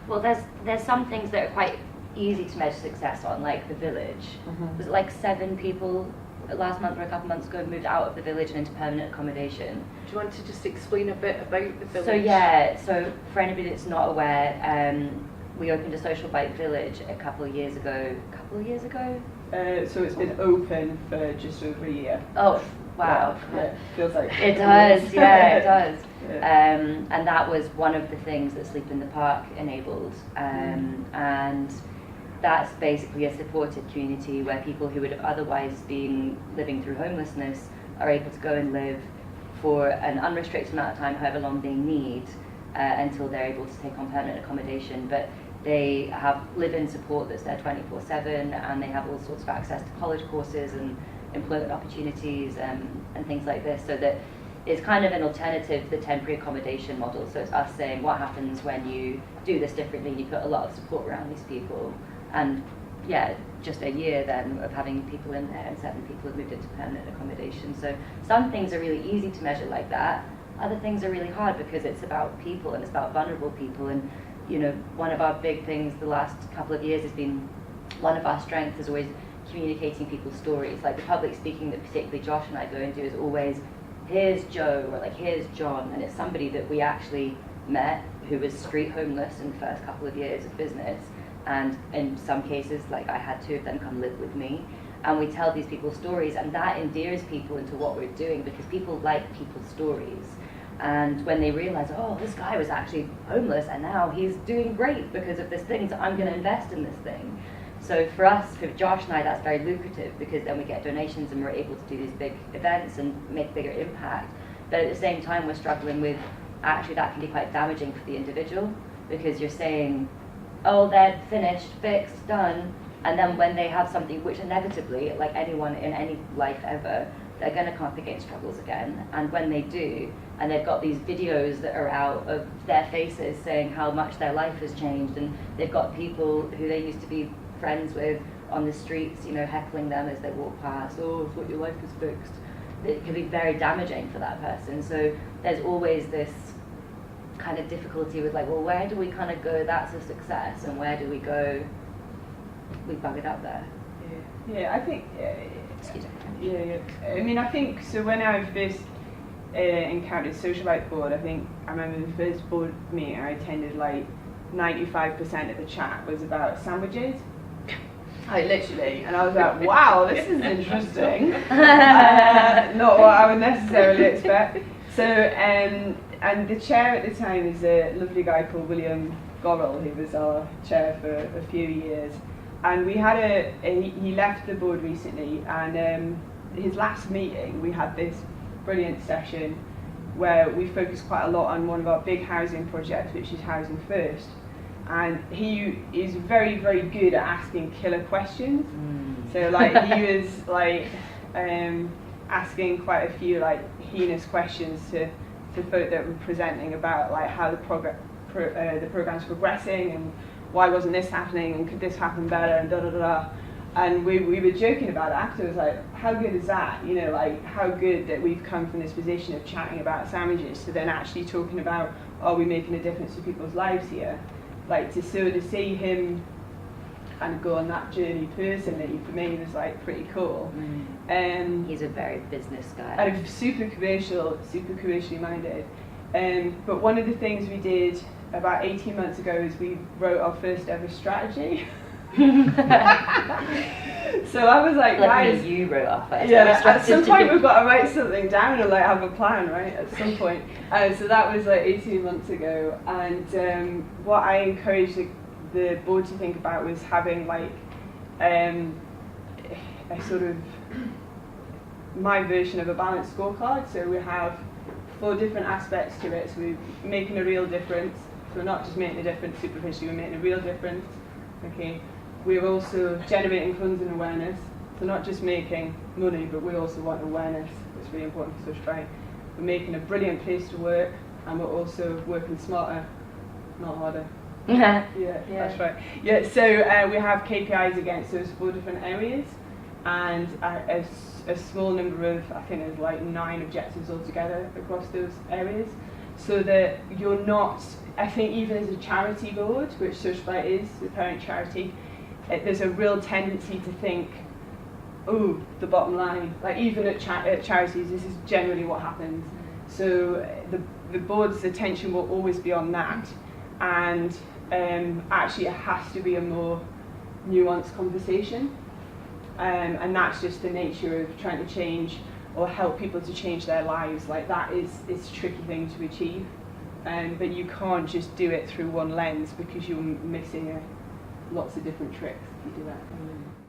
Well, there's some things that are quite easy to measure success on, like the village. Was it like 7 people last month or a couple months ago moved out of the village and into permanent accommodation? Do you want to just explain a bit about the village? So yeah, so for anybody that's not aware, we opened a social bike village a couple of years ago. So it's been open for just over a year. Oh, wow. Yeah, feels like it does, yeah, it does. Yeah. And that was one of the things that Sleep in the Park enabled. And that's basically a supported community where people who would have otherwise been living through homelessness are able to go and live for an unrestricted amount of time, however long they need, until they're able to take on permanent accommodation. But they have live-in support that's there 24/7, and they have all sorts of access to college courses and employment opportunities and things like this, so that it's kind of an alternative to the temporary accommodation model. So it's us saying, what happens when you do this differently? You put a lot of support around these people. And yeah, just a year then of having people in there, and 7 people have moved into permanent accommodation. So some things are really easy to measure like that. Other things are really hard because it's about people and it's about vulnerable people. And you know, one of our big things the last couple of years has been, one of our strengths is always communicating people's stories. Like the public speaking that particularly Josh and I go and do is always, here's Joe, or like here's John, and it's somebody that we actually met who was street homeless in the first couple of years of business. And in some cases, like I had 2 of them come live with me, and we tell these people's stories, and that endears people into what we're doing because people like people's stories. And when they realize, oh, this guy was actually homeless and now he's doing great because of this thing, so I'm going to invest in this thing. So for us, for Josh and I, that's very lucrative because then we get donations and we're able to do these big events and make bigger impact. But at the same time, we're struggling with, actually that can be quite damaging for the individual because you're saying, oh, they're finished, fixed, done, and then when they have something, which inevitably, like anyone in any life ever, they're going to come up against struggles again. And when they do, and they've got these videos that are out of their faces saying how much their life has changed, and they've got people who they used to be friends with on the streets, you know, heckling them as they walk past, oh, I thought your life was fixed. It can be very damaging for that person. So there's always this kind of difficulty with like, well, where do we kind of go, that's a success, and where do we go, we bug it up there? Yeah, I think, I mean, I think, so when I first encountered Social Bike Board, I think, I remember the first board meeting I attended, like 95% of the chat was about sandwiches. Like literally, and I was like, wow, this is interesting. Not what I would necessarily expect. So, and the chair at the time is a lovely guy called William Gorrell, who was our chair for a few years. And we had he left the board recently, and his last meeting, we had this brilliant session where we focused quite a lot on one of our big housing projects, which is Housing First. And he is very, very good at asking killer questions. So like he was like asking quite a few like heinous questions to folk that were presenting about like how the program's progressing and why wasn't this happening and could this happen better and da da da da. And we were joking about it after. It was like, how good is that? You know, like how good that we've come from this position of chatting about sandwiches to then actually talking about, are we making a difference to people's lives here? Like to sort of see him kind of go on that journey personally, for me was like pretty cool. He's a very business guy. And super commercially minded. But one of the things we did about 18 months ago is we wrote our first ever strategy. So I was like, guys, you wrote our first yeah, at some point we've got to write something down and like have a plan, right? At some point. So that was like 18 months ago, and what I encouraged the board to think about was having like a sort of my version of a balanced scorecard. So we have 4 different aspects to it. So we're making a real difference. So we're not just making a difference superficially, we're making a real difference. Okay. We're also generating funds and awareness. So not just making money, but we also want awareness. It's really important for Social Bike. We're making a brilliant place to work, and we're also working smarter, not harder. Yeah, that's right. Yeah, so we have KPIs against those 4 different areas, and a small number of, I think there's like 9 objectives altogether across those areas. so that you're not, I think even as a charity board, which Socialite is, the parent charity, there's a real tendency to think, oh, the bottom line. Like even at charities, this is generally what happens. So the board's attention will always be on that, and actually it has to be a more nuanced conversation, and that's just the nature of trying to change or help people to change their lives. Like that is a tricky thing to achieve, but you can't just do it through one lens because you're missing lots of different tricks if you do that.